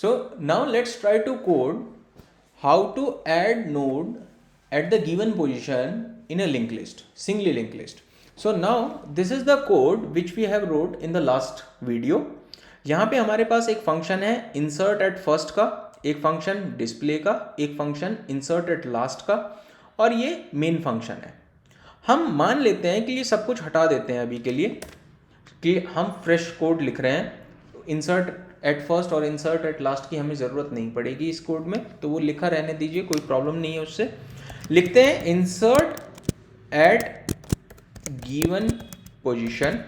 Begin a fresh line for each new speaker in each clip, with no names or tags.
So now let's try to code how to add node at the given position in a linked list, singly linked list. So now this is the code which we have wrote in the last video. यहाँ पे हमारे पास एक function है insert at first का, एक function display का, एक function insert at last का, और ये मेन फंक्शन है. हम मान लेते हैं कि ये सब कुछ हटा देते हैं अभी के लिए, कि हम फ्रेश कोड लिख रहे हैं. इंसर्ट एट फर्स्ट और इंसर्ट एट लास्ट की हमें ज़रूरत नहीं पड़ेगी इस कोड में, तो वो लिखा रहने दीजिए, कोई प्रॉब्लम नहीं है उससे. लिखते हैं इंसर्ट एट गिवन पोजीशन.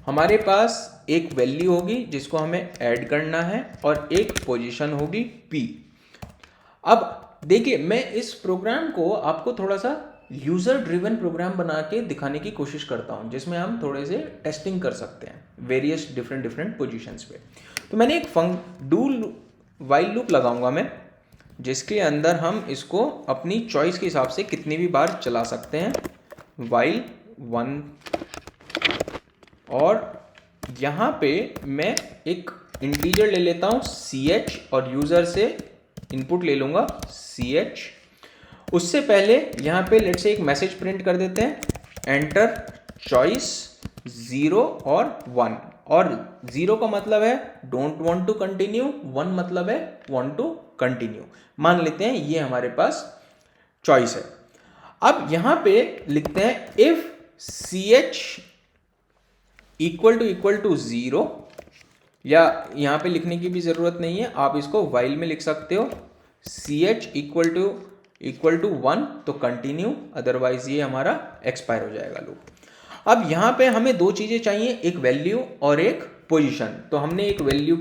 हमारे पास एक वैल्यू होगी जिसको हमें ऐड करना है और एक पोजीशन होगी p. अब देखिए, मैं इस प्रोग्राम को आपको थोड़ा सा यूजर ड्रिवन प्रोग्राम बना के दिखाने की कोशिश करता हूं, जिसमें हम थोड़े से टेस्टिंग कर सकते हैं वेरियस डिफरेंट पोजीशंस पे. तो मैंने एक डू वाइल लूप लगाऊंगा मैं, जिसके अंदर हम इसको अपनी चॉइस के हिसाब से कितनी भी बार चला सकते हैं. वाइल 1, और यहाँ पे मैं एक इंटीजर ले लेता हूँ ch, और यूजर से इनपुट ले लूँगा ch. उससे पहले यहाँ पे लेट्स से एक मैसेज प्रिंट कर देते हैं, एंटर चॉइस 0 और 1. और 0 का मतलब है डोंट वांट टू कंटिन्यू, 1 मतलब है वांट टू कंटिन्यू. मान लेते हैं ये हमारे पास चॉइस है. अब यहाँ पे लिखते हैं इफ ch इक्वल टू 0, या यहाँ पे लिखने की भी ज़रूरत नहीं है, आप इसको वाइल में लिख सकते हो. ch इक्वल टू 1 तो कंटिन्यू, अदरवाइज ये हमारा एक्सपायर हो जाएगा लूप. अब यहाँ पे हमें दो चीज़ें चाहिए, एक वैल्यू और एक पोजीशन. तो हमने एक वैल्यू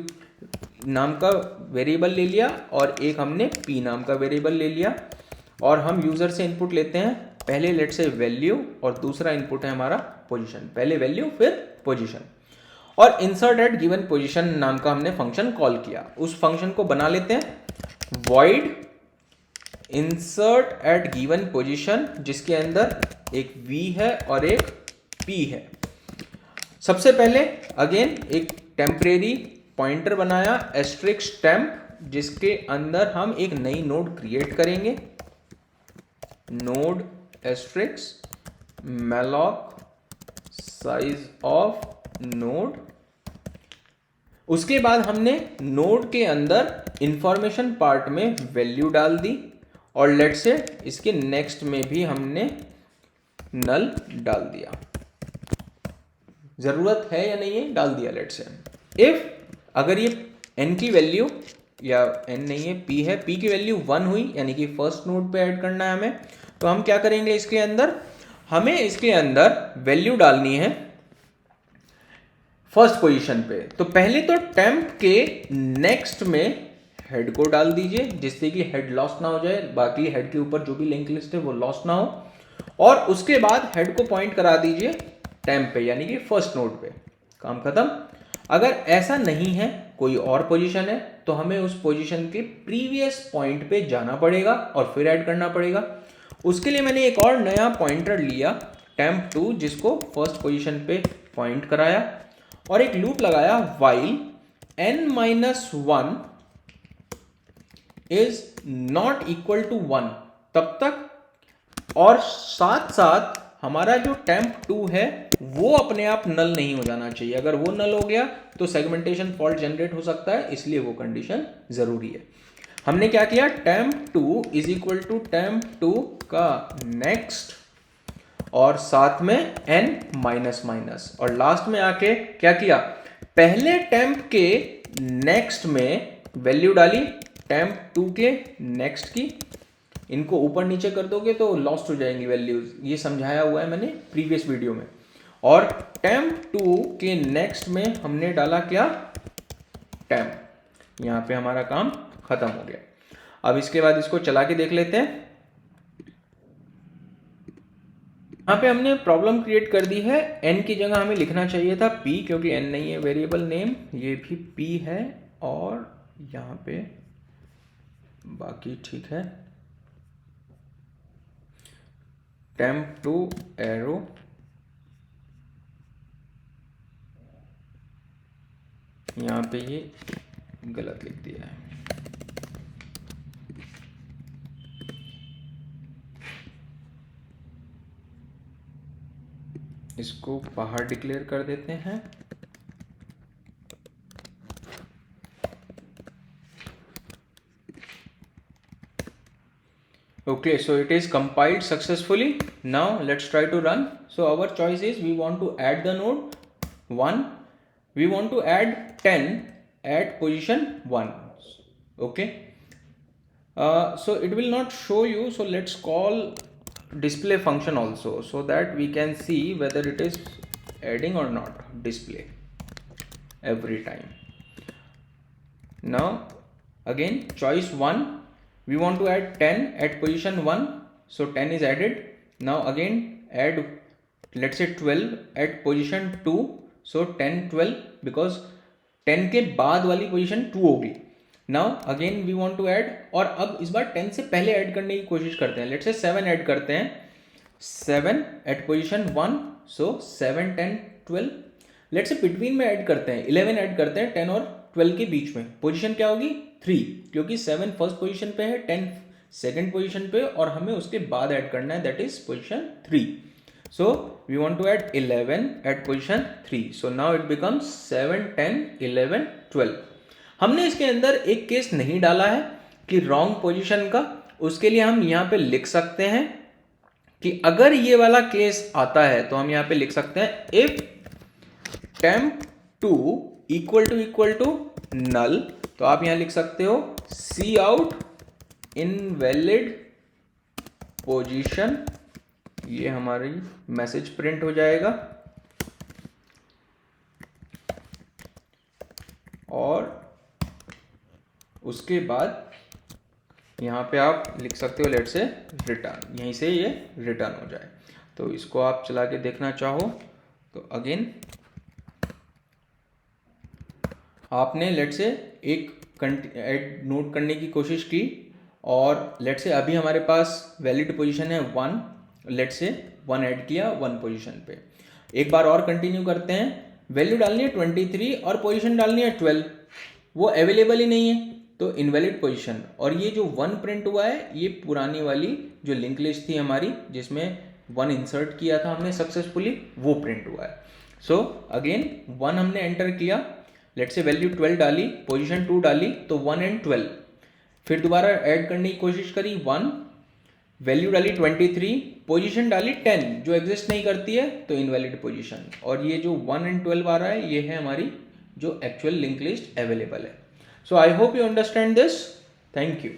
नाम का वेरिएबल ले लिया और एक हमने p नाम का वेरिएबल ले लिया, और हम यूज़र से इनपुट लेते हैं. पहले लेट से वैल्यू और दूसरा इनपुट है हमारा पोजीशन. पहले वैल्यू फिर पोजीशन. और इंसर्ट एट गिवन पोजीशन नाम का हमने फंक्शन कॉल किया. उस फंक्शन को बना लेते हैं void insert at given position, जिसके अंदर एक v है और एक p है. सबसे पहले अगेन एक टेम्परेरी पॉइंटर बनाया एस्ट्रिक्स टेम्प, जिसके अंदर हम एक नई नोड क्रिएट करेंगे, node asterisk malloc size of node. उसके बाद हमने नोड के अंदर इंफॉर्मेशन पार्ट में वैल्यू डाल दी, और लेट से इसके नेक्स्ट में भी हमने नल डाल दिया. जरूरत है या नहीं है, डाल दिया. लेट से इफ अगर ये n की वैल्यू, या n नहीं है p है, p की वैल्यू 1 हुई, यानी कि फर्स्ट नोड पे ऐड करना है हमें, तो हम क्या करेंगे, इसके अंदर हमें इसके अंदर वैल्यू डालनी है फर्स्ट पोजीशन पे. तो पहले तो टेम्प के नेक्स्ट में हेड को डाल दीजिए, जिससे कि हेड लॉस्ट ना हो जाए, बाकी हेड के ऊपर जो भी लिंक लिस्ट है वो लॉस्ट ना हो. और उसके बाद हेड को पॉइंट करा दीजिए टेम्प पे, यानी कि फर्स्ट नोड पे. काम खत्म. अगर ऐसा नहीं है, कोई और पोजीशन है, तो हमें उस पोजीशन के प्रीवियस पॉइंट पे जाना पड़ेगा और फिर ऐड करना पड़ेगा. उसके लिए मैंने एक और नया पॉइंटर लिया temp2, जिसको फर्स्ट पोजीशन पे पॉइंट कराया, और एक लूप लगाया while n-1 is not equal to 1 तब तक. और साथ साथ हमारा जो temp2 है वो अपने आप नल नहीं हो जाना चाहिए. अगर वो नल हो गया तो सेगमेंटेशन फॉल्ट जनरेट हो सकता है, इसलिए वो कंडीशन जरूरी है. हमने क्या किया, temp2 is equal to temp2 का नेक्स्ट, और साथ में n माइनस माइनस, और लास्ट में आके क्या किया, पहले टेम्प के नेक्स्ट में वैल्यू डाली temp2 के नेक्स्ट की. इनको ऊपर नीचे कर दोगे तो लॉस्ट हो जाएंगी वैल्यूज, ये समझाया हुआ है मैंने प्रीवियस वीडियो में. और temp2 के नेक्स्ट में हमने डाला क्या, temp. यहां पे हमारा काम खत्म हो गया. अब इसके बाद इसको चला के देख लेते हैं. यहाँ पे हमने प्रॉब्लम क्रिएट कर दी है. n की जगह हमें लिखना चाहिए था p, क्योंकि n नहीं है वेरिएबल नेम, ये भी p है, और यहाँ पे बाकी ठीक है. temp2 एरो, यहाँ पे ये गलत लिख दिया है। इसको बाहर डिक्लेयर कर देते हैं। Okay, so it is compiled successfully. Now let's try to run. So our choice is we want to add the node 1. We want to add 10 at position 1. Okay. So it will not show you. So let's call display function also, so that we can see whether it is adding or not. Display every time. Now again choice 1, we want to add 10 at position 1, so 10 is added. Now again add, let's say 12 at position 2, so 10 12 because 10 के बाद वाली position 2 होगी. Now again we want to add, और अब इस बार 10 से पहले add करने की कोशिश करते हैं. let's say 7 ऐड करते हैं, 7 at position 1, so 7 10 12. Let's say between में ऐड करते हैं, 11 ऐड करते हैं 10 और 12 के बीच में. पोजीशन क्या होगी 3, क्योंकि 7 फर्स्ट पोजीशन पे है, 10 सेकंड पोजीशन पे, और हमें उसके बाद ऐड करना है, that is position 3. So we want to add 11 at position 3. So now it becomes 7 10 11 12. हमने इसके अंदर एक केस नहीं डाला है कि रॉन्ग पोजीशन का. उसके लिए हम यहाँ पे लिख सकते हैं कि अगर ये वाला केस आता है तो हम यहाँ पे लिख सकते हैं if temp2 equal to null, तो आप यहां लिख सकते हो सी आउट इनवैलिड पोजीशन. ये हमारी मैसेज प्रिंट हो जाएगा, और उसके बाद यहां पे आप लिख सकते हो लेट से रिटर्न, यहीं से ये रिटर्न हो जाए. तो इसको आप चला के देखना चाहो तो अगेन आपने लेट से एक ऐड नोट करने की कोशिश की, और लेट से अभी हमारे पास वैलिड पोजीशन है 1, लेट से 1 ऐड किया 1 पोजीशन पे. एक बार और कंटिन्यू करते हैं. वैल्यू डालनी है 23 और पोजीशन डालनी है 12, वो अवेलेबल ही नहीं है, तो इनवैलिड पोजीशन. और ये जो 1 प्रिंट हुआ है ये पुरानी वाली जो लिंक लिस्ट थी हमारी, जिसमें 1 इंसर्ट किया था हमने सक्सेसफुली, वो प्रिंट हुआ है. सो अगेन 1 हमने एंटर किया, लेट्स से वैल्यू 12 डाली, पोजीशन 2 डाली, तो 1 एंड 12. फिर दोबारा ऐड करने की कोशिश करी 1, वैल्यू डाली 23, पोजीशन डाली 10 जो एग्जिस्ट नहीं करती है, तो इनवैलिड पोजीशन. और ये जो 1 एंड 12 आ रहा है ये है हमारी जो एक्चुअल लिंक लिस्ट अवेलेबल है. So I hope you understand this. Thank you.